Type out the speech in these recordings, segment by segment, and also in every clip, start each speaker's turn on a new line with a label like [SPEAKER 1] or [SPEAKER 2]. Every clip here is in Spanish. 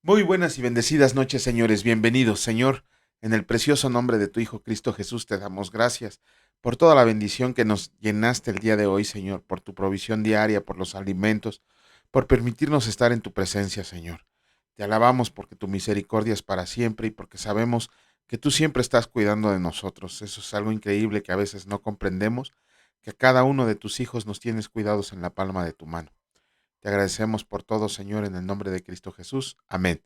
[SPEAKER 1] Muy buenas y bendecidas noches, señores. Bienvenidos, Señor. En el precioso nombre de tu Hijo Cristo Jesús te damos gracias por toda la bendición que nos llenaste el día de hoy, Señor, por tu provisión diaria, por los alimentos, por permitirnos estar en tu presencia, Señor. Te alabamos porque tu misericordia es para siempre y porque sabemos que tú siempre estás cuidando de nosotros. Eso es algo increíble que a veces no comprendemos, que a cada uno de tus hijos nos tienes cuidados en la palma de tu mano. Te agradecemos por todo, Señor, en el nombre de Cristo Jesús. Amén.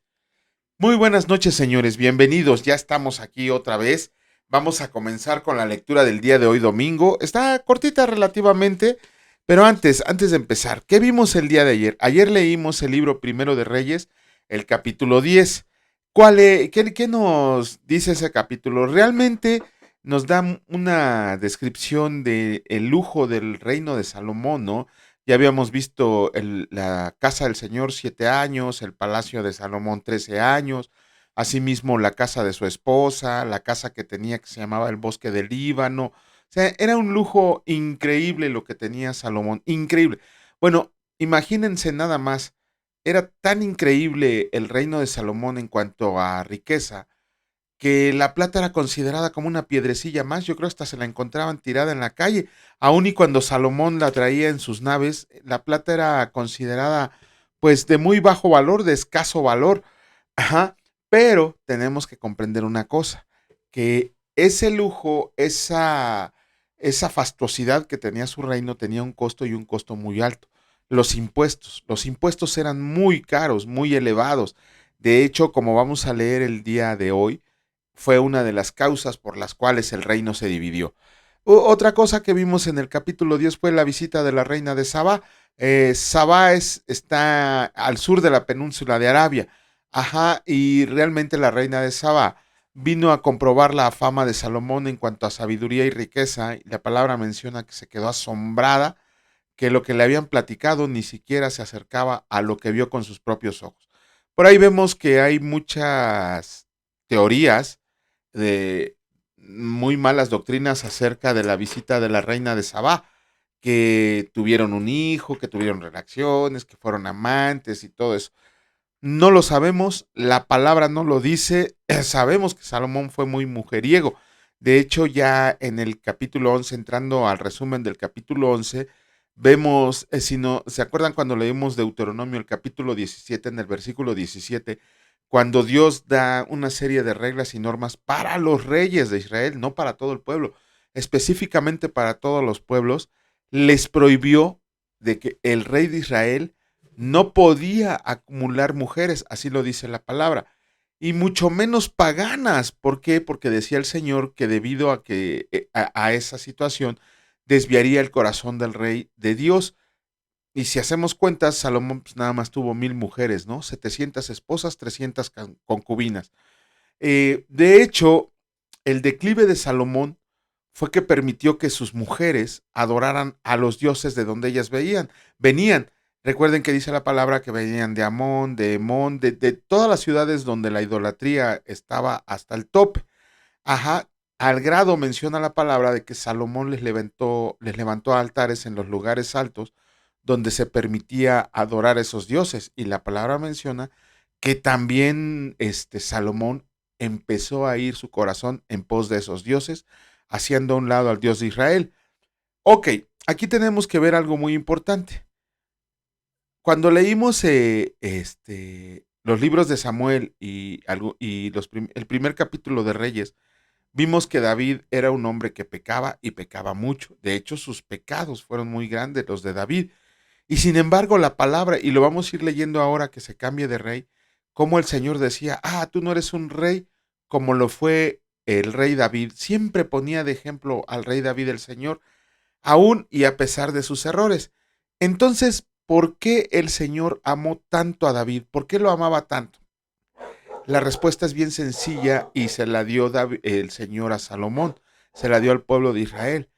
[SPEAKER 1] Muy buenas noches, señores. Bienvenidos. Ya estamos aquí otra vez. Vamos a comenzar con la lectura del día de hoy, domingo. Está cortita relativamente, pero antes de empezar, ¿qué vimos el día de ayer? Ayer leímos el libro Primero de Reyes, el capítulo 10. ¿Qué nos dice ese capítulo? Realmente nos da una descripción del lujo del reino de Salomón, ¿no? Ya habíamos visto la casa del Señor 7 años, el palacio de Salomón 13 años, asimismo la casa de su esposa, la casa que tenía que se llamaba el bosque del Líbano. O sea, era un lujo increíble lo que tenía Salomón, increíble. Bueno, imagínense nada más, era tan increíble el reino de Salomón en cuanto a riqueza, que la plata era considerada como una piedrecilla más, yo creo hasta se la encontraban tirada en la calle, aun y cuando Salomón la traía en sus naves, la plata era considerada pues de muy bajo valor, de escaso valor, ajá, pero tenemos que comprender una cosa, que ese lujo, esa fastuosidad que tenía su reino tenía un costo y un costo muy alto. Los impuestos eran muy caros, muy elevados. De hecho, como vamos a leer el día de hoy, fue una de las causas por las cuales el reino se dividió. Otra cosa que vimos en el capítulo 10 fue la visita de la reina de Sabá. Sabá está al sur de la península de Arabia. Ajá, y realmente la reina de Sabá vino a comprobar la fama de Salomón en cuanto a sabiduría y riqueza. Y la palabra menciona que se quedó asombrada, que lo que le habían platicado ni siquiera se acercaba a lo que vio con sus propios ojos. Por ahí vemos que hay muchas teorías de muy malas doctrinas acerca de la visita de la reina de Sabá, que tuvieron un hijo, que tuvieron relaciones, que fueron amantes y todo eso. No lo sabemos, la palabra no lo dice, sabemos que Salomón fue muy mujeriego. De hecho, ya en el capítulo 11, entrando al resumen del capítulo 11, vemos, si no, ¿se acuerdan cuando leímos Deuteronomio, el capítulo 17, en el versículo 17, cuando Dios da una serie de reglas y normas para los reyes de Israel, no para todo el pueblo, específicamente para todos los pueblos, les prohibió de que el rey de Israel no podía acumular mujeres, así lo dice la palabra, y mucho menos paganas. ¿Por qué? Porque decía el Señor que debido a que a esa situación desviaría el corazón del rey de Dios. Y si hacemos cuentas, Salomón pues, nada más tuvo 1000 mujeres, ¿no? 700 esposas, 300 concubinas. De hecho, el declive de Salomón fue que permitió que sus mujeres adoraran a los dioses de donde ellas venían. Recuerden que dice la palabra que venían de Amón, de Emón, de todas las ciudades donde la idolatría estaba hasta el top. Ajá, al grado menciona la palabra de que Salomón les levantó altares en los lugares altos donde se permitía adorar a esos dioses. Y la palabra menciona que también Salomón empezó a ir su corazón en pos de esos dioses, haciendo a un lado al Dios de Israel. Ok, aquí tenemos que ver algo muy importante. Cuando leímos los libros de Samuel y el primer capítulo de Reyes, vimos que David era un hombre que pecaba y pecaba mucho. De hecho, sus pecados fueron muy grandes, los de David. Y sin embargo, la palabra, y lo vamos a ir leyendo ahora que se cambie de rey, como el Señor decía, tú no eres un rey como lo fue el rey David. Siempre ponía de ejemplo al rey David el Señor, aún y a pesar de sus errores. Entonces, ¿por qué el Señor amó tanto a David? ¿Por qué lo amaba tanto? La respuesta es bien sencilla y se la dio el Señor a Salomón, se la dio al pueblo de Israel.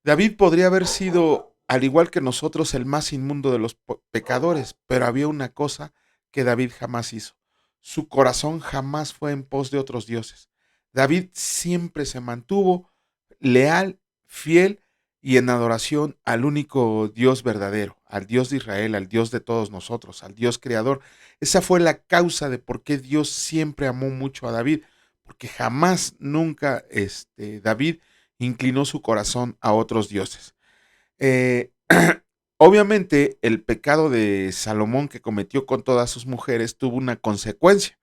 [SPEAKER 1] David podría haber sido, al igual que nosotros, el más inmundo de los pecadores, pero había una cosa que David jamás hizo. Su corazón jamás fue en pos de otros dioses. David siempre se mantuvo leal, fiel, y en adoración al único Dios verdadero, al Dios de Israel, al Dios de todos nosotros, al Dios creador. Esa fue la causa de por qué Dios siempre amó mucho a David, porque jamás, nunca, David inclinó su corazón a otros dioses. Eh, Obviamente, el pecado de Salomón que cometió con todas sus mujeres tuvo una consecuencia,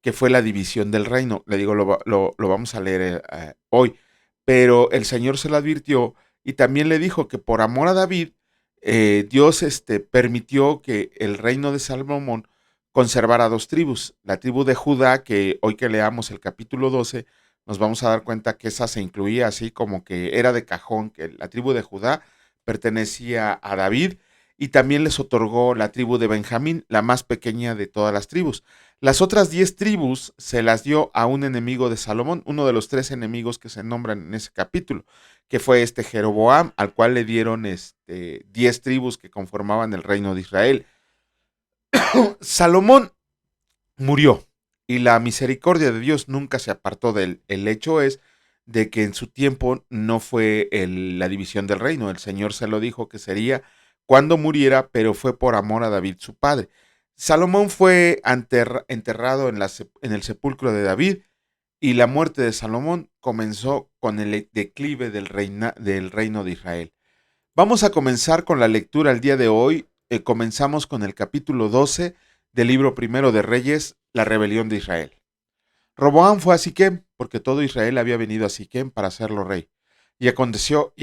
[SPEAKER 1] que fue la división del reino. Le digo, lo vamos a leer hoy, pero el Señor se lo advirtió y también le dijo que por amor a David, Dios permitió que el reino de Salomón conservara dos tribus. La tribu de Judá, que hoy que leamos el capítulo 12, nos vamos a dar cuenta que esa se incluía así como que era de cajón, que la tribu de Judá pertenecía a David, y también les otorgó la tribu de Benjamín, la más pequeña de todas las tribus. Las otras 10 tribus se las dio a un enemigo de Salomón, uno de los 3 enemigos que se nombran en ese capítulo, que fue Jeroboam, al cual le dieron 10 tribus que conformaban el reino de Israel. Salomón murió y la misericordia de Dios nunca se apartó de él. El hecho es de que en su tiempo no fue la división del reino. El Señor se lo dijo que sería cuando muriera, pero fue por amor a David su padre. Salomón fue enterrado en el sepulcro de David, y la muerte de Salomón comenzó con el declive del reino de Israel. Vamos a comenzar con la lectura el día de hoy. Comenzamos con el capítulo 12 del libro primero de Reyes, la rebelión de Israel. Roboam fue a Siquem, porque todo Israel había venido a Siquem para hacerlo rey. Y aconteció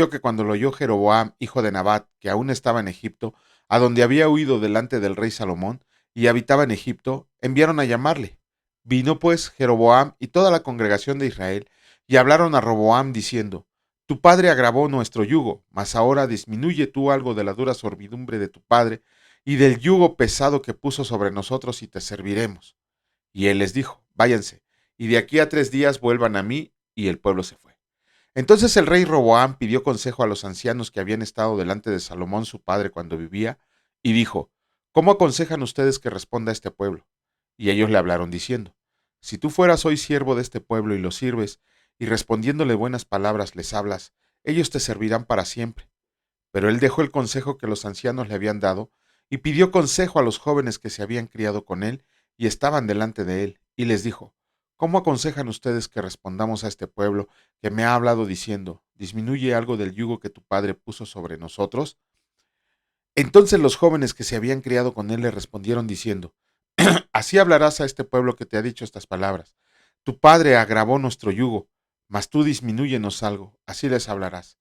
[SPEAKER 1] que cuando lo oyó Jeroboam, hijo de Nabat, que aún estaba en Egipto, a donde había huido delante del rey Salomón, y habitaba en Egipto, enviaron a llamarle. Vino pues Jeroboam y toda la congregación de Israel, y hablaron a Roboam diciendo: Tu padre agravó nuestro yugo, mas ahora disminuye tú algo de la dura servidumbre de tu padre, y del yugo pesado que puso sobre nosotros, y te serviremos. Y él les dijo: Váyanse, y de aquí a 3 días vuelvan a mí. Y el pueblo se fue. Entonces el rey Roboam pidió consejo a los ancianos que habían estado delante de Salomón su padre cuando vivía, y dijo: ¿Cómo aconsejan ustedes que responda a este pueblo? Y ellos le hablaron diciendo: Si tú fueras hoy siervo de este pueblo y los sirves, y respondiéndole buenas palabras les hablas, ellos te servirán para siempre. Pero él dejó el consejo que los ancianos le habían dado, y pidió consejo a los jóvenes que se habían criado con él y estaban delante de él, y les dijo: ¿Cómo aconsejan ustedes que respondamos a este pueblo que me ha hablado diciendo: disminuye algo del yugo que tu padre puso sobre nosotros? Entonces los jóvenes que se habían criado con él le respondieron diciendo: Así hablarás a este pueblo que te ha dicho estas palabras: Tu padre agravó nuestro yugo, mas tú disminúyenos algo, así les hablarás.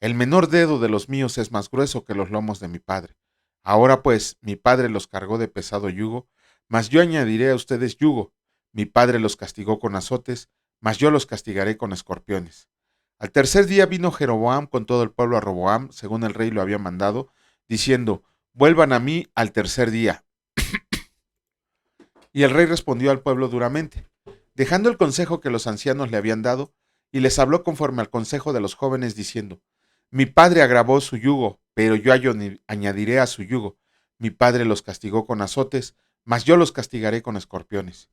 [SPEAKER 1] El menor dedo de los míos es más grueso que los lomos de mi padre. Ahora pues, mi padre los cargó de pesado yugo, mas yo añadiré a ustedes yugo. Mi padre los castigó con azotes, mas yo los castigaré con escorpiones. Al tercer día vino Jeroboam con todo el pueblo a Roboam, según el rey lo había mandado, diciendo: Vuelvan a mí al tercer día. Y el rey respondió al pueblo duramente, dejando el consejo que los ancianos le habían dado, y les habló conforme al consejo de los jóvenes, diciendo: Mi padre agravó su yugo, pero yo añadiré a su yugo. Mi padre los castigó con azotes, mas yo los castigaré con escorpiones.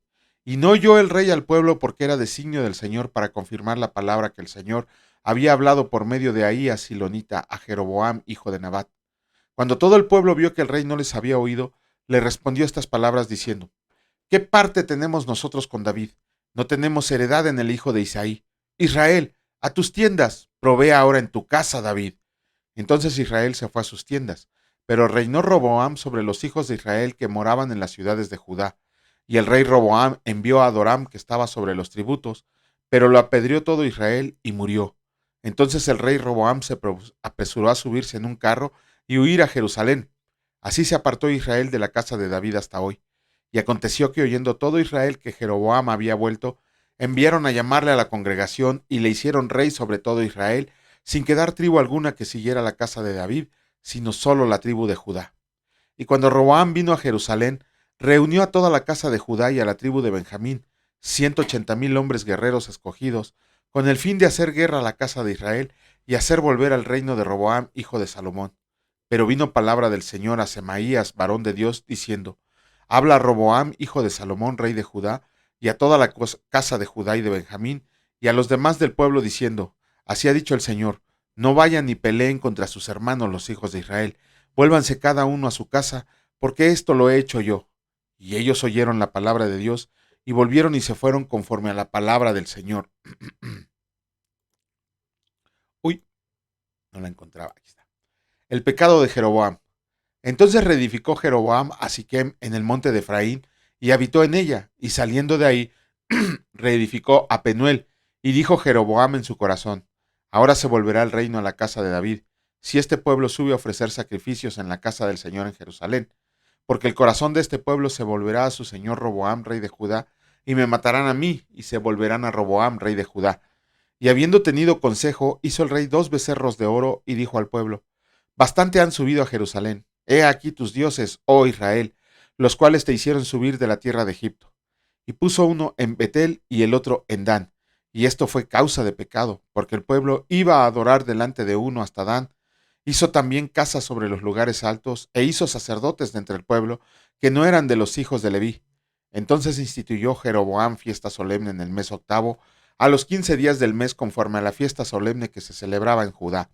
[SPEAKER 1] Y no oyó el rey al pueblo, porque era designio del Señor para confirmar la palabra que el Señor había hablado por medio de Ahías Silonita a Jeroboam, hijo de Nabat. Cuando todo el pueblo vio que el rey no les había oído, le respondió estas palabras diciendo: ¿Qué parte tenemos nosotros con David? No tenemos heredad en el hijo de Isaí. Israel, a tus tiendas, provea ahora en tu casa, David. Entonces Israel se fue a sus tiendas, pero reinó Roboam sobre los hijos de Israel que moraban en las ciudades de Judá. Y el rey Roboam envió a Adoram, que estaba sobre los tributos, pero lo apedreó todo Israel y murió. Entonces el rey Roboam se apresuró a subirse en un carro y huir a Jerusalén. Así se apartó Israel de la casa de David hasta hoy. Y aconteció que, oyendo todo Israel que Jeroboam había vuelto, enviaron a llamarle a la congregación y le hicieron rey sobre todo Israel, sin quedar tribu alguna que siguiera la casa de David, sino solo la tribu de Judá. Y cuando Roboam vino a Jerusalén, reunió a toda la casa de Judá y a la tribu de Benjamín, 180,000 hombres guerreros escogidos, con el fin de hacer guerra a la casa de Israel y hacer volver al reino de Roboam, hijo de Salomón. Pero vino palabra del Señor a Semaías, varón de Dios, diciendo: Habla a Roboam, hijo de Salomón, rey de Judá, y a toda la casa de Judá y de Benjamín, y a los demás del pueblo, diciendo: Así ha dicho el Señor: no vayan ni peleen contra sus hermanos los hijos de Israel, vuélvanse cada uno a su casa, porque esto lo he hecho yo. Y ellos oyeron la palabra de Dios, y volvieron y se fueron conforme a la palabra del Señor. Uy, no la encontraba, aquí está. El pecado de Jeroboam. Entonces reedificó Jeroboam a Siquem en el monte de Efraín, y habitó en ella, y saliendo de ahí, reedificó a Penuel, y dijo Jeroboam en su corazón: ahora se volverá el reino a la casa de David, si este pueblo sube a ofrecer sacrificios en la casa del Señor en Jerusalén, porque el corazón de este pueblo se volverá a su señor Roboam, rey de Judá, y me matarán a mí, y se volverán a Roboam, rey de Judá. Y habiendo tenido consejo, hizo el rey 2 becerros de oro, y dijo al pueblo: bastante han subido a Jerusalén. He aquí tus dioses, oh Israel, los cuales te hicieron subir de la tierra de Egipto. Y puso uno en Betel y el otro en Dan. Y esto fue causa de pecado, porque el pueblo iba a adorar delante de uno hasta Dan. Hizo también casas sobre los lugares altos, e hizo sacerdotes de entre el pueblo, que no eran de los hijos de Leví. Entonces instituyó Jeroboam fiesta solemne en el mes octavo, a los 15 días del mes, conforme a la fiesta solemne que se celebraba en Judá.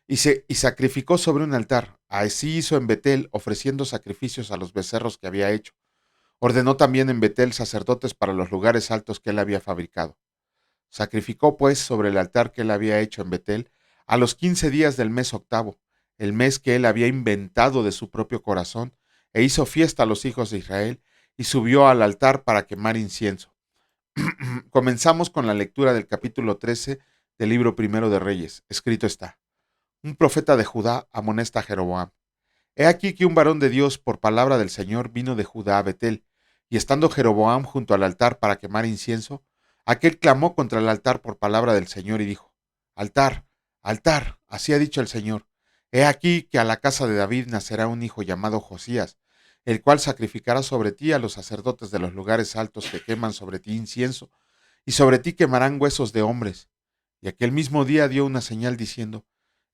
[SPEAKER 1] Y sacrificó sobre un altar. Así hizo en Betel, ofreciendo sacrificios a los becerros que había hecho. Ordenó también en Betel sacerdotes para los lugares altos que él había fabricado. Sacrificó pues sobre el altar que él había hecho en Betel a los 15 días del mes octavo, el mes que él había inventado de su propio corazón, e hizo fiesta a los hijos de Israel, y subió al altar para quemar incienso. Comenzamos con la lectura del capítulo 13 del libro primero de Reyes. Escrito está: un profeta de Judá amonesta a Jeroboam. He aquí que un varón de Dios, por palabra del Señor, vino de Judá a Betel, y estando Jeroboam junto al altar para quemar incienso, aquel clamó contra el altar por palabra del Señor y dijo: altar, altar, así ha dicho el Señor. He aquí que a la casa de David nacerá un hijo llamado Josías, el cual sacrificará sobre ti a los sacerdotes de los lugares altos que queman sobre ti incienso, y sobre ti quemarán huesos de hombres. Y aquel mismo día dio una señal diciendo: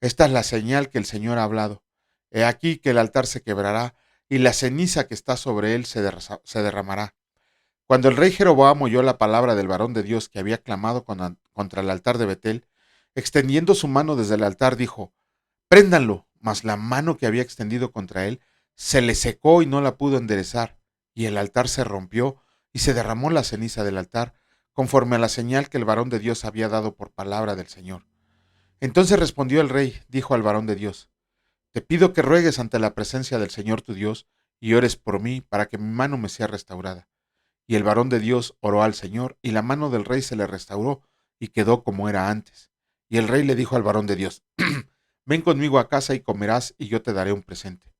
[SPEAKER 1] esta es la señal que el Señor ha hablado. He aquí que el altar se quebrará, y la ceniza que está sobre él se derramará. Cuando el rey Jeroboam oyó la palabra del varón de Dios que había clamado contra el altar de Betel, extendiendo su mano desde el altar, dijo: préndanlo. Mas la mano que había extendido contra él se le secó y no la pudo enderezar, y el altar se rompió, y se derramó la ceniza del altar, conforme a la señal que el varón de Dios había dado por palabra del Señor. Entonces respondió el rey, dijo al varón de Dios: te pido que ruegues ante la presencia del Señor tu Dios, y ores por mí, para que mi mano me sea restaurada. Y el varón de Dios oró al Señor, y la mano del rey se le restauró, y quedó como era antes. Y el rey le dijo al varón de Dios: ven conmigo a casa y comerás, y yo te daré un presente.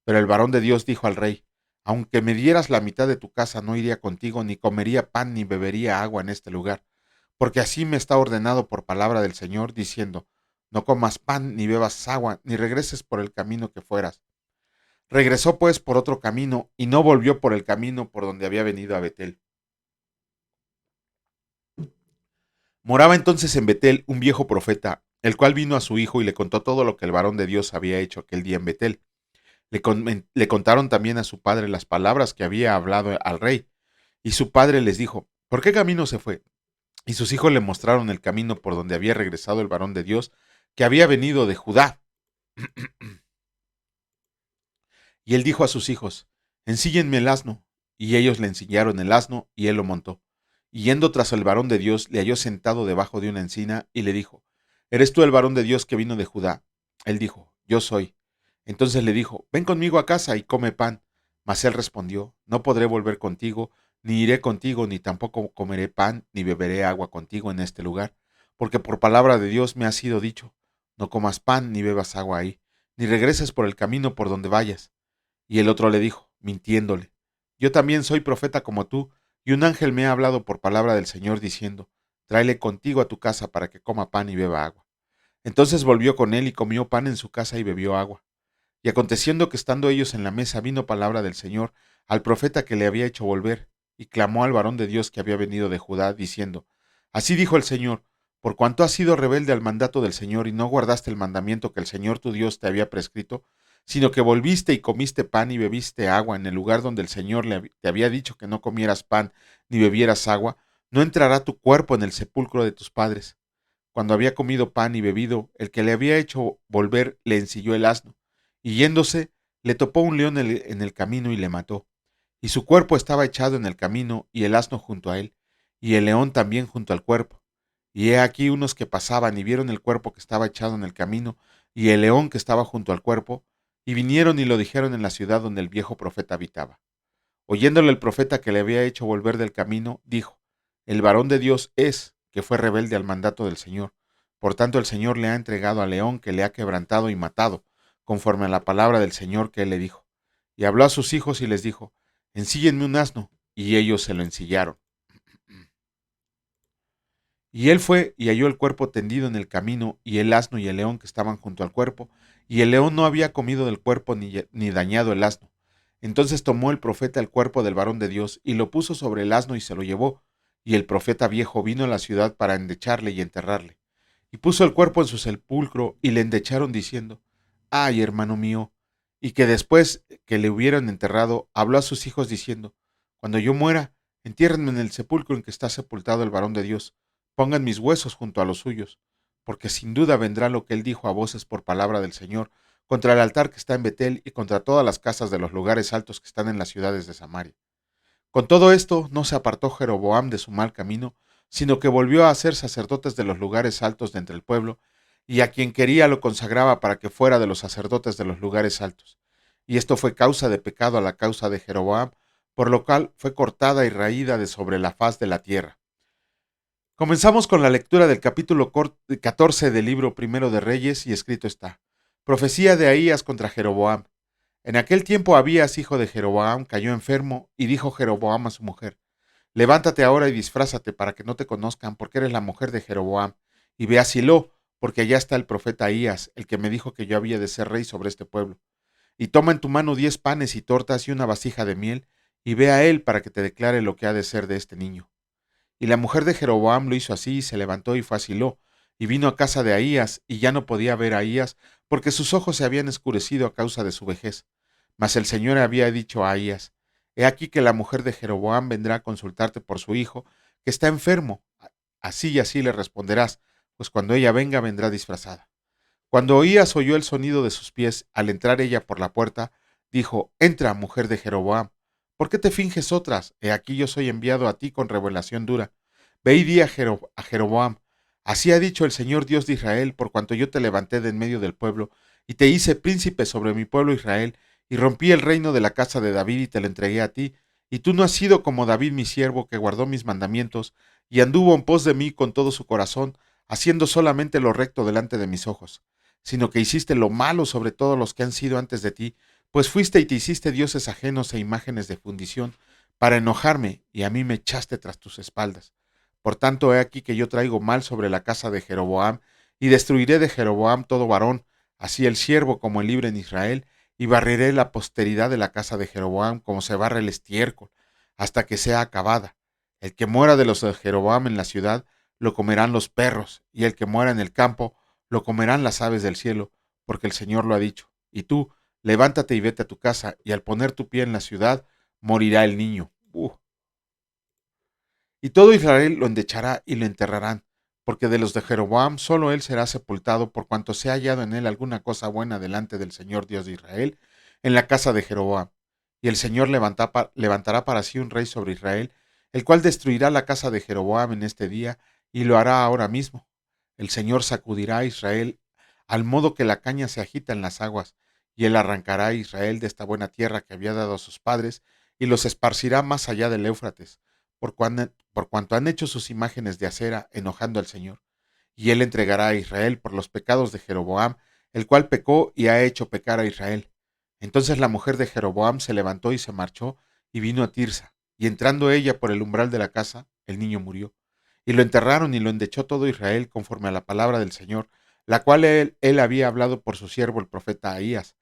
[SPEAKER 1] Pero el varón de Dios dijo al rey: aunque me dieras la mitad de tu casa, no iría contigo, ni comería pan, ni bebería agua en este lugar, porque así me está ordenado por palabra del Señor, diciendo: no comas pan, ni bebas agua, ni regreses por el camino que fueras. Regresó pues por otro camino, y no volvió por el camino por donde había venido a Betel. Moraba entonces en Betel un viejo profeta, el cual vino a su hijo y le contó todo lo que el varón de Dios había hecho aquel día en Betel. Le contaron también a su padre las palabras que había hablado al rey, y su padre les dijo: ¿por qué camino se fue? Y sus hijos le mostraron el camino por donde había regresado el varón de Dios, que había venido de Judá. Y él dijo a sus hijos: ensíllenme el asno. Y ellos le ensillaron el asno, y él lo montó. Y yendo tras el varón de Dios, le halló sentado debajo de una encina, y le dijo: ¿eres tú el varón de Dios que vino de Judá? Él dijo: yo soy. Entonces le dijo: ven conmigo a casa y come pan. Mas él respondió: no podré volver contigo, ni iré contigo, ni tampoco comeré pan, ni beberé agua contigo en este lugar, porque por palabra de Dios me ha sido dicho: no comas pan, ni bebas agua ahí, ni regreses por el camino por donde vayas. Y el otro le dijo, mintiéndole: yo también soy profeta como tú, y un ángel me ha hablado por palabra del Señor diciendo: tráele contigo a tu casa para que coma pan y beba agua. Entonces volvió con él y comió pan en su casa y bebió agua. Y aconteciendo que estando ellos en la mesa vino palabra del Señor al profeta que le había hecho volver, y clamó al varón de Dios que había venido de Judá, diciendo: así dijo el Señor: por cuanto has sido rebelde al mandato del Señor y no guardaste el mandamiento que el Señor tu Dios te había prescrito, sino que volviste y comiste pan y bebiste agua en el lugar donde el Señor te había dicho que no comieras pan ni bebieras agua, no entrará tu cuerpo en el sepulcro de tus padres. Cuando había comido pan y bebido, el que le había hecho volver le ensilló el asno, y yéndose, le topó un león en el camino y le mató. Y su cuerpo estaba echado en el camino, y el asno junto a él, y el león también junto al cuerpo. Y he aquí unos que pasaban y vieron el cuerpo que estaba echado en el camino, y el león que estaba junto al cuerpo, y vinieron y lo dijeron en la ciudad donde el viejo profeta habitaba. Oyéndole el profeta que le había hecho volver del camino, dijo: El varón de Dios es, que fue rebelde al mandato del Señor. Por tanto el Señor le ha entregado al león, que le ha quebrantado y matado, conforme a la palabra del Señor que él le dijo. Y habló a sus hijos y les dijo: Ensíllenme un asno. Y ellos se lo ensillaron. Y él fue y halló el cuerpo tendido en el camino, y el asno y el león que estaban junto al cuerpo, y el león no había comido del cuerpo ni dañado el asno. Entonces tomó el profeta el cuerpo del varón de Dios, y lo puso sobre el asno y se lo llevó. Y el profeta viejo vino a la ciudad para endecharle y enterrarle. Y puso el cuerpo en su sepulcro, y le endecharon diciendo: Ay, hermano mío. Y que después que le hubieran enterrado, habló a sus hijos diciendo: Cuando yo muera, entiérrenme en el sepulcro en que está sepultado el varón de Dios, pongan mis huesos junto a los suyos, porque sin duda vendrá lo que él dijo a voces por palabra del Señor, contra el altar que está en Betel y contra todas las casas de los lugares altos que están en las ciudades de Samaria. Con todo esto no se apartó Jeroboam de su mal camino, sino que volvió a ser sacerdotes de los lugares altos de entre el pueblo, y a quien quería lo consagraba para que fuera de los sacerdotes de los lugares altos. Y esto fue causa de pecado a la causa de Jeroboam, por lo cual fue cortada y raída de sobre la faz de la tierra. Comenzamos con la lectura del capítulo 14 del libro primero de Reyes, y escrito está: Profecía de Ahías contra Jeroboam. En aquel tiempo Abías, hijo de Jeroboam, cayó enfermo, y dijo Jeroboam a su mujer: Levántate ahora y disfrázate para que no te conozcan, porque eres la mujer de Jeroboam, y ve a Silo, porque allá está el profeta Ahías, el que me dijo que yo había de ser rey sobre este pueblo. Y toma en tu mano 10 panes y tortas y una vasija de miel, y ve a él para que te declare lo que ha de ser de este niño. Y la mujer de Jeroboam lo hizo así, y se levantó y fue a Silo, y vino a casa de Ahías, y ya no podía ver a Ahías, porque sus ojos se habían escurecido a causa de su vejez. Mas el Señor había dicho a Ahías: He aquí que la mujer de Jeroboam vendrá a consultarte por su hijo, que está enfermo. Así y así le responderás, pues cuando ella venga vendrá disfrazada. Cuando Ahías oyó el sonido de sus pies, al entrar ella por la puerta, dijo: Entra, mujer de Jeroboam. ¿Por qué te finges otras? He aquí yo soy enviado a ti con revelación dura. Ve y di a Jeroboam: Así ha dicho el Señor Dios de Israel, por cuanto yo te levanté de en medio del pueblo, y te hice príncipe sobre mi pueblo Israel, y rompí el reino de la casa de David y te lo entregué a ti, y tú no has sido como David mi siervo, que guardó mis mandamientos, y anduvo en pos de mí con todo su corazón, haciendo solamente lo recto delante de mis ojos, sino que hiciste lo malo sobre todos los que han sido antes de ti, pues fuiste y te hiciste dioses ajenos e imágenes de fundición, para enojarme, y a mí me echaste tras tus espaldas. Por tanto, he aquí que yo traigo mal sobre la casa de Jeroboam, y destruiré de Jeroboam todo varón, así el siervo como el libre en Israel, y barreré la posteridad de la casa de Jeroboam como se barre el estiércol, hasta que sea acabada. El que muera de los de Jeroboam en la ciudad, lo comerán los perros, y el que muera en el campo, lo comerán las aves del cielo, porque el Señor lo ha dicho. Y tú, levántate y vete a tu casa, y al poner tu pie en la ciudad, morirá el niño. Y todo Israel lo endechará y lo enterrarán, porque de los de Jeroboam solo él será sepultado, por cuanto se ha hallado en él alguna cosa buena delante del Señor Dios de Israel, en la casa de Jeroboam. Y el Señor levantará para sí un rey sobre Israel, el cual destruirá la casa de Jeroboam en este día, y lo hará ahora mismo. El Señor sacudirá a Israel al modo que la caña se agita en las aguas, y él arrancará a Israel de esta buena tierra que había dado a sus padres, y los esparcirá más allá del Éufrates, por cuanto han hecho sus imágenes de acera, enojando al Señor. Y él entregará a Israel por los pecados de Jeroboam, el cual pecó y ha hecho pecar a Israel. Entonces la mujer de Jeroboam se levantó y se marchó, y vino a Tirsa, y entrando ella por el umbral de la casa, el niño murió. Y lo enterraron y lo endechó todo Israel conforme a la palabra del Señor, la cual él había hablado por su siervo el profeta Ahías.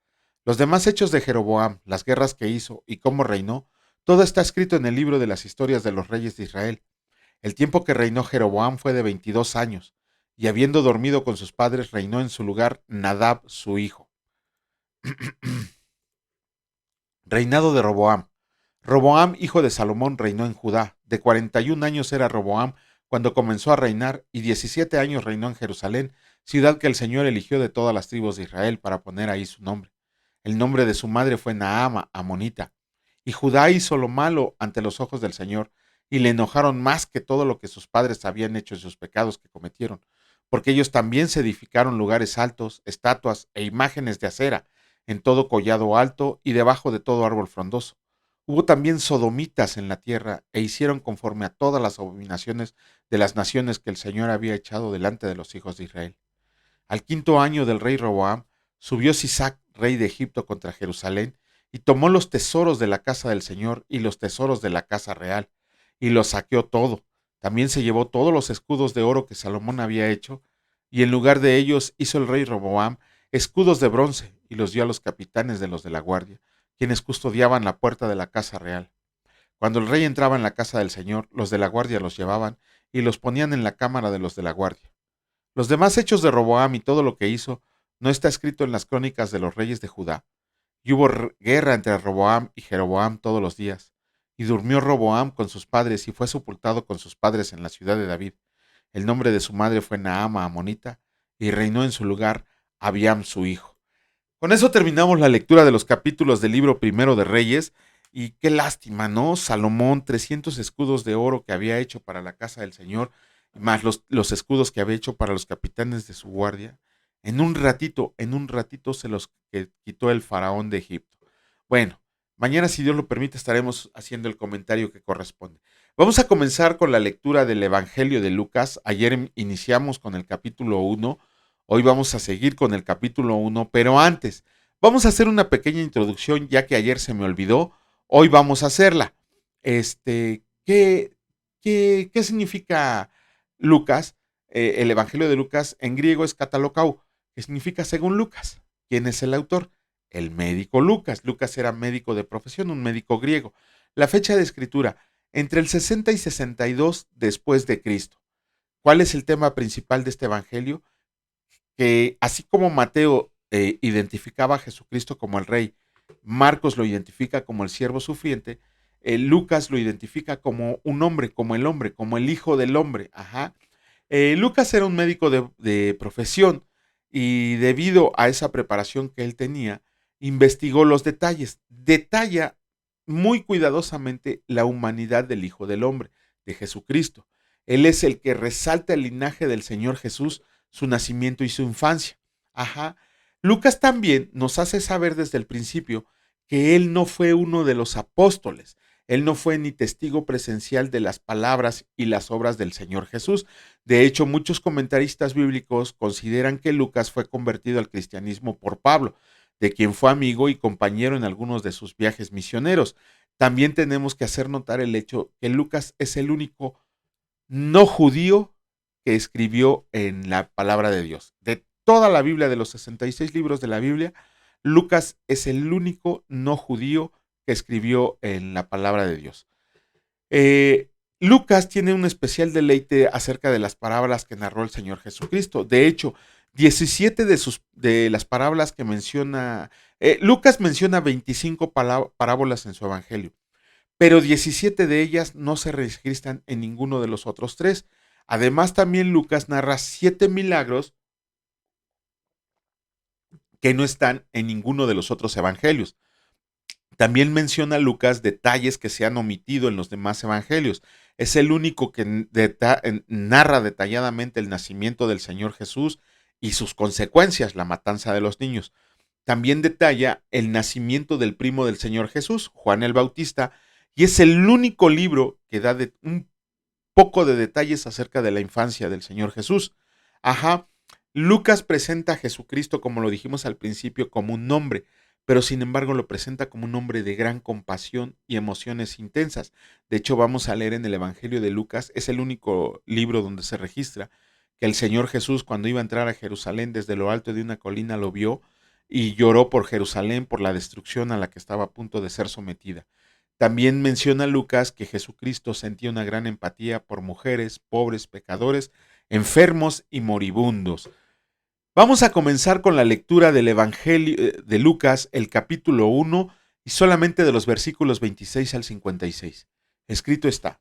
[SPEAKER 1] Los demás hechos de Jeroboam, las guerras que hizo y cómo reinó, todo está escrito en el libro de las historias de los reyes de Israel. El tiempo que reinó Jeroboam fue de 22 años, y habiendo dormido con sus padres, reinó en su lugar Nadab su hijo. Reinado de Roboam. Roboam, hijo de Salomón, reinó en Judá. De 41 años era Roboam cuando comenzó a reinar, y 17 años reinó en Jerusalén, ciudad que el Señor eligió de todas las tribus de Israel para poner ahí su nombre. El nombre de su madre fue Naama, amonita. Y Judá hizo lo malo ante los ojos del Señor, y le enojaron más que todo lo que sus padres habían hecho en sus pecados que cometieron, porque ellos también se edificaron lugares altos, estatuas e imágenes de acera, en todo collado alto y debajo de todo árbol frondoso. Hubo también sodomitas en la tierra, e hicieron conforme a todas las abominaciones de las naciones que el Señor había echado delante de los hijos de Israel. Al quinto año del rey Roboam, subió Sisac, rey de Egipto, contra Jerusalén, y tomó los tesoros de la casa del Señor y los tesoros de la casa real, y los saqueó todo. También se llevó todos los escudos de oro que Salomón había hecho, y en lugar de ellos hizo el rey Roboam escudos de bronce, y los dio a los capitanes de los de la guardia, quienes custodiaban la puerta de la casa real. Cuando el rey entraba en la casa del Señor, los de la guardia los llevaban y los ponían en la cámara de los de la guardia. Los demás hechos de Roboam y todo lo que hizo no está escrito en las crónicas de los reyes de Judá. Y hubo guerra entre Roboam y Jeroboam todos los días. Y durmió Roboam con sus padres y fue sepultado con sus padres en la ciudad de David. El nombre de su madre fue Naama amonita, y reinó en su lugar Abiam su hijo. Con eso terminamos la lectura de los capítulos del libro primero de Reyes. Y qué lástima, ¿no? Salomón, 300 escudos de oro que había hecho para la casa del Señor, más los escudos que había hecho para los capitanes de su guardia. En un ratito se los quitó el faraón de Egipto. Bueno, mañana, si Dios lo permite, estaremos haciendo el comentario que corresponde. Vamos a comenzar con la lectura del Evangelio de Lucas. Ayer iniciamos con el capítulo 1. Hoy vamos a seguir con el capítulo 1, pero antes, vamos a hacer una pequeña introducción, ya que ayer se me olvidó. Hoy vamos a hacerla. ¿Qué significa Lucas? El Evangelio de Lucas en griego es katalokau, que significa según Lucas. ¿Quién es el autor? El médico Lucas. Lucas era médico de profesión, un médico griego. La fecha de escritura, entre el 60 y 62 después de Cristo. ¿Cuál es el tema principal de este Evangelio? Que así como Mateo identificaba a Jesucristo como el rey, Marcos lo identifica como el siervo sufriente, Lucas lo identifica como un hombre, como el hijo del hombre. Ajá. Lucas era un médico de profesión, y debido a esa preparación que él tenía, investigó los detalles. Detalla muy cuidadosamente la humanidad del Hijo del Hombre, de Jesucristo. Él es el que resalta el linaje del Señor Jesús, su nacimiento y su infancia. Ajá. Lucas también nos hace saber desde el principio que él no fue uno de los apóstoles. Él no fue ni testigo presencial de las palabras y las obras del Señor Jesús. De hecho, muchos comentaristas bíblicos consideran que Lucas fue convertido al cristianismo por Pablo, de quien fue amigo y compañero en algunos de sus viajes misioneros. También tenemos que hacer notar el hecho que Lucas es el único no judío que escribió en la palabra de Dios. De toda la Biblia, de los 66 libros de la Biblia, Lucas es el único no judío que escribió en la palabra de Dios. Lucas tiene un especial deleite acerca de las parábolas que narró el Señor Jesucristo. De hecho, 17 de las parábolas que menciona, Lucas menciona 25 parábolas en su evangelio, pero 17 de ellas no se registran en ninguno de los otros tres. Además, también Lucas narra 7 milagros que no están en ninguno de los otros evangelios. También menciona Lucas detalles que se han omitido en los demás evangelios. Es el único que narra detalladamente el nacimiento del Señor Jesús y sus consecuencias, la matanza de los niños. También detalla el nacimiento del primo del Señor Jesús, Juan el Bautista, y es el único libro que da un poco de detalles acerca de la infancia del Señor Jesús. Ajá. Lucas presenta a Jesucristo, como lo dijimos al principio, como un hombre, pero sin embargo lo presenta como un hombre de gran compasión y emociones intensas. De hecho, vamos a leer en el Evangelio de Lucas, es el único libro donde se registra que el Señor Jesús, cuando iba a entrar a Jerusalén, desde lo alto de una colina lo vio y lloró por Jerusalén, por la destrucción a la que estaba a punto de ser sometida. También menciona Lucas que Jesucristo sentía una gran empatía por mujeres, pobres, pecadores, enfermos y moribundos. Vamos a comenzar con la lectura del Evangelio de Lucas, el capítulo 1, y solamente de los versículos 26 al 56. Escrito está: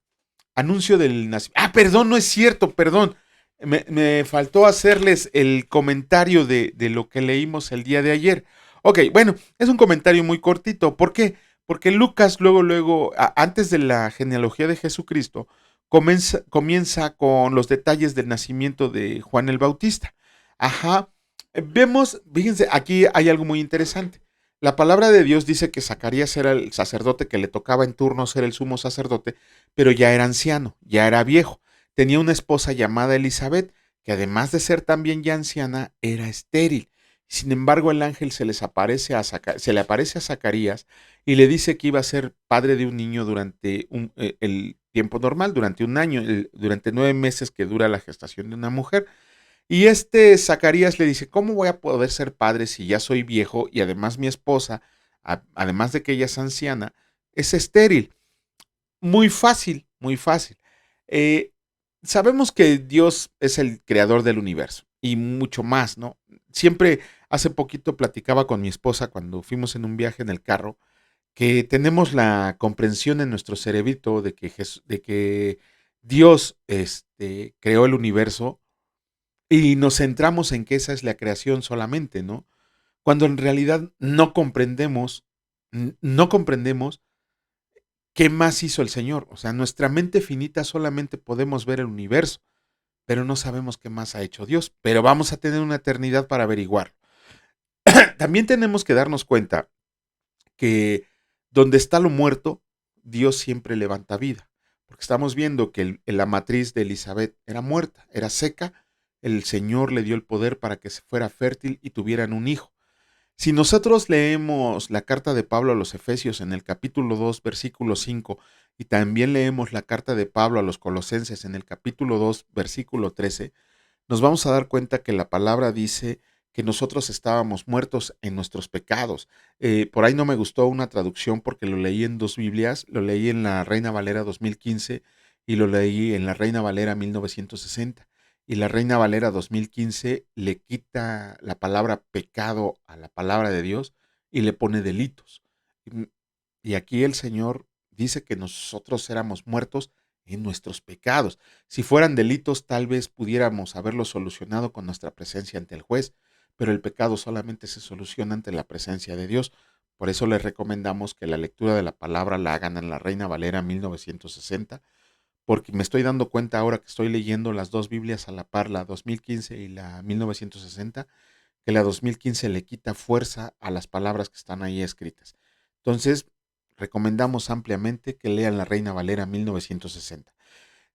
[SPEAKER 1] anuncio del nacimiento. Ah, perdón, no es cierto, perdón. Me faltó hacerles el comentario de lo que leímos el día de ayer. Ok, bueno, es un comentario muy cortito. ¿Por qué? Porque Lucas luego, antes de la genealogía de Jesucristo, comienza con los detalles del nacimiento de Juan el Bautista. Ajá. Vemos, fíjense, aquí hay algo muy interesante. La palabra de Dios dice que Zacarías era el sacerdote que le tocaba en turno ser el sumo sacerdote, pero ya era anciano, ya era viejo. Tenía una esposa llamada Elizabeth, que además de ser también ya anciana, era estéril. Sin embargo, el ángel se le aparece a Zacarías y le dice que iba a ser padre de un niño durante el tiempo normal, durante un año, durante 9 meses que dura la gestación de una mujer. Y Zacarías le dice, ¿cómo voy a poder ser padre si ya soy viejo y además mi esposa, además de que ella es anciana, es estéril? Muy fácil, muy fácil. Eh, Sabemos que Dios es el creador del universo y mucho más, ¿no? Siempre, hace poquito platicaba con mi esposa cuando fuimos en un viaje en el carro, que tenemos la comprensión en nuestro cerebrito de que Dios creó el universo y nos centramos en que esa es la creación solamente, ¿no? Cuando en realidad no comprendemos qué más hizo el Señor. O sea, nuestra mente finita solamente podemos ver el universo, pero no sabemos qué más ha hecho Dios. Pero vamos a tener una eternidad para averiguar. También tenemos que darnos cuenta que donde está lo muerto, Dios siempre levanta vida. Porque estamos viendo que la matriz de Elizabeth era muerta, era seca. El Señor le dio el poder para que se fuera fértil y tuvieran un hijo. Si nosotros leemos la carta de Pablo a los Efesios en el capítulo 2, versículo 5, y también leemos la carta de Pablo a los Colosenses en el capítulo 2, versículo 13, nos vamos a dar cuenta que la palabra dice que nosotros estábamos muertos en nuestros pecados. Por ahí no me gustó una traducción porque lo leí en dos Biblias, lo leí en la Reina Valera 2015 y lo leí en la Reina Valera 1960. Y la Reina Valera 2015 le quita la palabra pecado a la palabra de Dios y le pone delitos. Y aquí el Señor dice que nosotros éramos muertos en nuestros pecados. Si fueran delitos, tal vez pudiéramos haberlo solucionado con nuestra presencia ante el juez, pero el pecado solamente se soluciona ante la presencia de Dios. Por eso les recomendamos que la lectura de la palabra la hagan en la Reina Valera 1960, porque me estoy dando cuenta ahora que estoy leyendo las dos Biblias a la par, la 2015 y la 1960, que la 2015 le quita fuerza a las palabras que están ahí escritas. Entonces, recomendamos ampliamente que lean la Reina Valera 1960.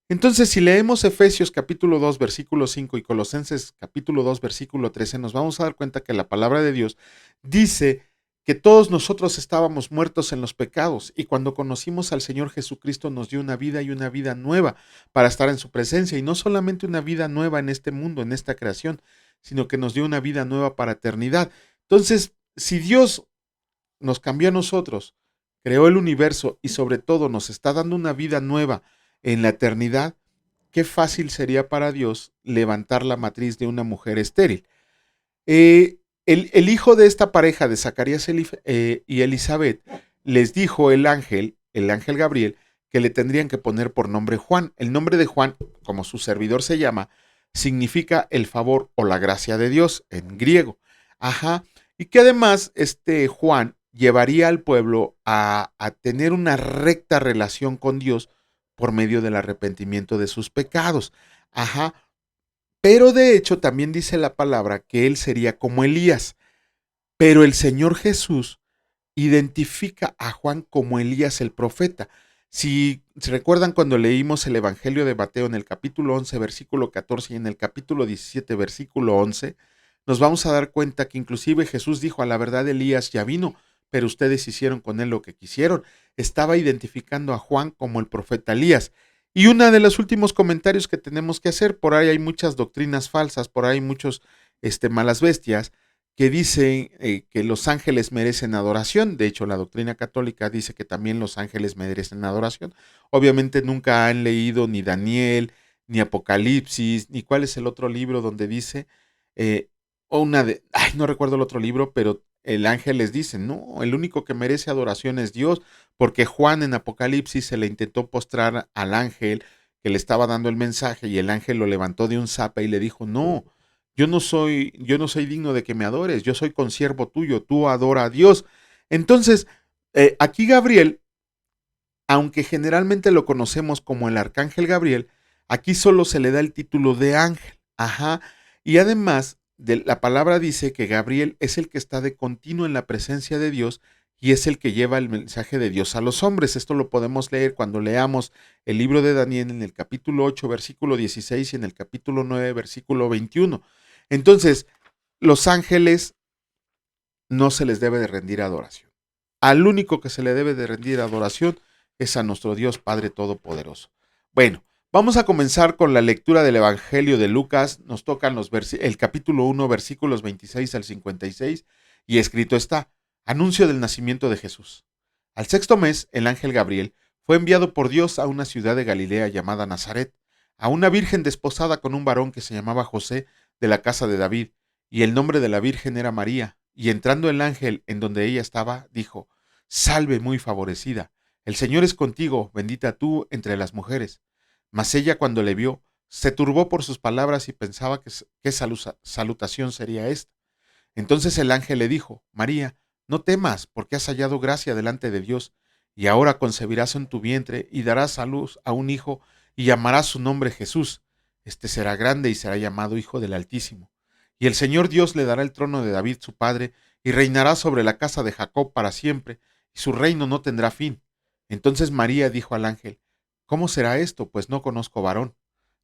[SPEAKER 1] Entonces, si leemos Efesios capítulo 2, versículo 5 y Colosenses capítulo 2, versículo 13, nos vamos a dar cuenta que la palabra de Dios dice que todos nosotros estábamos muertos en los pecados y cuando conocimos al Señor Jesucristo nos dio una vida y una vida nueva para estar en su presencia y no solamente una vida nueva en este mundo, en esta creación, sino que nos dio una vida nueva para eternidad. Entonces, si Dios nos cambió a nosotros, creó el universo y sobre todo nos está dando una vida nueva en la eternidad, qué fácil sería para Dios levantar la matriz de una mujer estéril. El hijo de esta pareja de Zacarías y Elizabeth les dijo el ángel Gabriel, que le tendrían que poner por nombre Juan. El nombre de Juan, como su servidor se llama, significa el favor o la gracia de Dios en griego. Ajá. Y que además este Juan llevaría al pueblo a tener una recta relación con Dios por medio del arrepentimiento de sus pecados. Ajá. Pero de hecho también dice la palabra que él sería como Elías. Pero el Señor Jesús identifica a Juan como Elías el profeta. Si se recuerdan cuando leímos el Evangelio de Mateo en el capítulo 11, versículo 14 y en el capítulo 17, versículo 11, nos vamos a dar cuenta que inclusive Jesús dijo, a la verdad Elías ya vino, pero ustedes hicieron con él lo que quisieron. Estaba identificando a Juan como el profeta Elías. Y uno de los últimos comentarios que tenemos que hacer, por ahí hay muchas doctrinas falsas, por ahí hay muchos malas bestias, que dicen que los ángeles merecen adoración. De hecho, la doctrina católica dice que también los ángeles merecen adoración. Obviamente nunca han leído ni Daniel, ni Apocalipsis, ni cuál es el otro libro donde dice, o una de, ay, no recuerdo el otro libro, pero el ángel les dice, no, el único que merece adoración es Dios, porque Juan en Apocalipsis se le intentó postrar al ángel que le estaba dando el mensaje y el ángel lo levantó de un zape y le dijo, no, yo no soy digno de que me adores, yo soy consiervo tuyo, tú adora a Dios. Entonces, aquí Gabriel, aunque generalmente lo conocemos como el arcángel Gabriel, aquí solo se le da el título de ángel. Ajá. Y además, la palabra dice que Gabriel es el que está de continuo en la presencia de Dios y es el que lleva el mensaje de Dios a los hombres. Esto lo podemos leer cuando leamos el libro de Daniel en el capítulo 8, versículo 16 y en el capítulo 9, versículo 21. Entonces, los ángeles no se les debe de rendir adoración. Al único que se le debe de rendir adoración es a nuestro Dios Padre Todopoderoso. Bueno, vamos a comenzar con la lectura del Evangelio de Lucas. Nos tocan el capítulo 1, versículos 26 al 56, y escrito está, anuncio del nacimiento de Jesús. Al sexto mes, el ángel Gabriel fue enviado por Dios a una ciudad de Galilea llamada Nazaret, a una virgen desposada con un varón que se llamaba José, de la casa de David, y el nombre de la virgen era María. Y entrando el ángel en donde ella estaba, dijo, Salve muy favorecida, el Señor es contigo, bendita tú entre las mujeres. Mas ella cuando le vio, se turbó por sus palabras y pensaba qué salutación sería esta. Entonces el ángel le dijo, María, no temas, porque has hallado gracia delante de Dios, y ahora concebirás en tu vientre y darás a luz a un hijo, y llamarás su nombre Jesús. Este será grande y será llamado Hijo del Altísimo. Y el Señor Dios le dará el trono de David su padre, y reinará sobre la casa de Jacob para siempre, y su reino no tendrá fin. Entonces María dijo al ángel, ¿cómo será esto? Pues no conozco varón.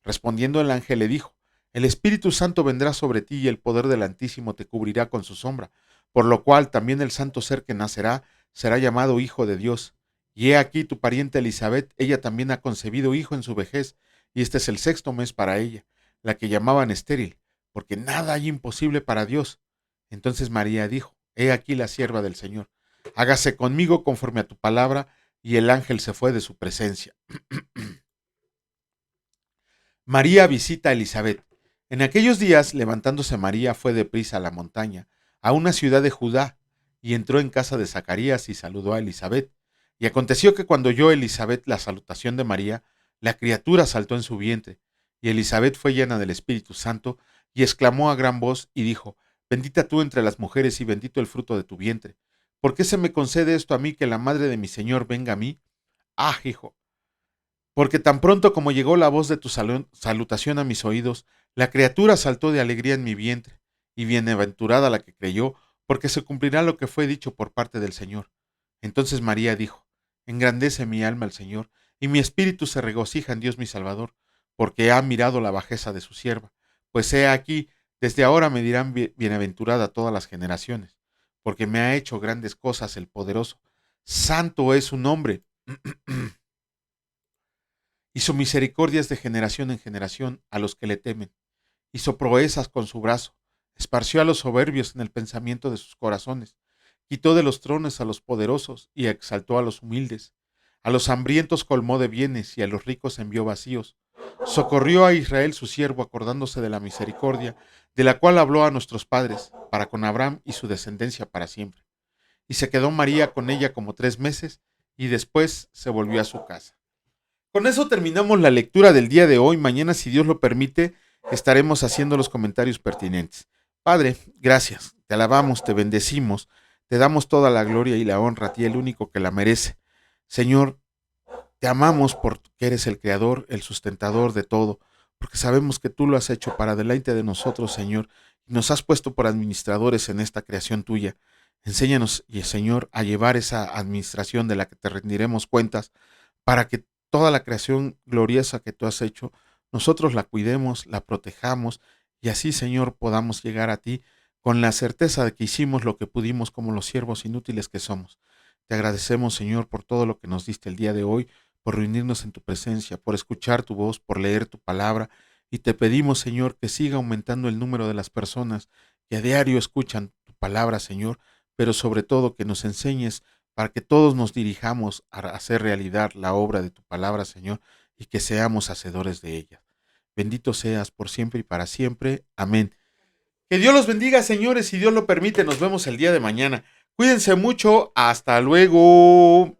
[SPEAKER 1] Respondiendo el ángel le dijo, el Espíritu Santo vendrá sobre ti y el poder del Altísimo te cubrirá con su sombra, por lo cual también el santo ser que nacerá será llamado Hijo de Dios. Y he aquí tu pariente Elizabeth, ella también ha concebido hijo en su vejez, y este es el sexto mes para ella, la que llamaban estéril, porque nada hay imposible para Dios. Entonces María dijo, he aquí la sierva del Señor, hágase conmigo conforme a tu palabra, y el ángel se fue de su presencia. María visita a Elizabeth. En aquellos días, levantándose María, fue deprisa a la montaña, a una ciudad de Judá, y entró en casa de Zacarías y saludó a Elizabeth. Y aconteció que cuando oyó Elizabeth la salutación de María, la criatura saltó en su vientre, y Elizabeth fue llena del Espíritu Santo, y exclamó a gran voz y dijo, Bendita tú entre las mujeres y bendito el fruto de tu vientre. ¿Por qué se me concede esto a mí que la madre de mi Señor venga a mí? Ah, hijo, porque tan pronto como llegó la voz de tu salutación a mis oídos, la criatura saltó de alegría en mi vientre, y bienaventurada la que creyó, porque se cumplirá lo que fue dicho por parte del Señor. Entonces María dijo, engrandece mi alma al Señor, y mi espíritu se regocija en Dios mi Salvador, porque ha mirado la bajeza de su sierva. Pues he aquí, desde ahora me dirán bienaventurada todas las generaciones, porque me ha hecho grandes cosas el poderoso. Santo es su nombre. Y su misericordia es de generación en generación a los que le temen. Hizo proezas con su brazo, esparció a los soberbios en el pensamiento de sus corazones, quitó de los tronos a los poderosos y exaltó a los humildes. A los hambrientos colmó de bienes y a los ricos envió vacíos. Socorrió a Israel su siervo acordándose de la misericordia, de la cual habló a nuestros padres, para con Abraham y su descendencia para siempre. Y se quedó María con ella como 3 meses, y después se volvió a su casa. Con eso terminamos la lectura del día de hoy. Mañana, si Dios lo permite, estaremos haciendo los comentarios pertinentes. Padre, gracias. Te alabamos, te bendecimos, te damos toda la gloria y la honra a ti, el único que la merece. Señor, te amamos porque eres el creador, el sustentador de todo, porque sabemos que tú lo has hecho para delante de nosotros, Señor, y nos has puesto por administradores en esta creación tuya. Enséñanos, y Señor, a llevar esa administración de la que te rendiremos cuentas, para que toda la creación gloriosa que tú has hecho, nosotros la cuidemos, la protejamos, y así, Señor, podamos llegar a ti con la certeza de que hicimos lo que pudimos como los siervos inútiles que somos. Te agradecemos, Señor, por todo lo que nos diste el día de hoy, por reunirnos en tu presencia, por escuchar tu voz, por leer tu palabra, y te pedimos, Señor, que siga aumentando el número de las personas que a diario escuchan tu palabra, Señor, pero sobre todo que nos enseñes para que todos nos dirijamos a hacer realidad la obra de tu palabra, Señor, y que seamos hacedores de ella. Bendito seas por siempre y para siempre. Amén. Que Dios los bendiga, señores, si Dios lo permite. Nos vemos el día de mañana. Cuídense mucho. Hasta luego.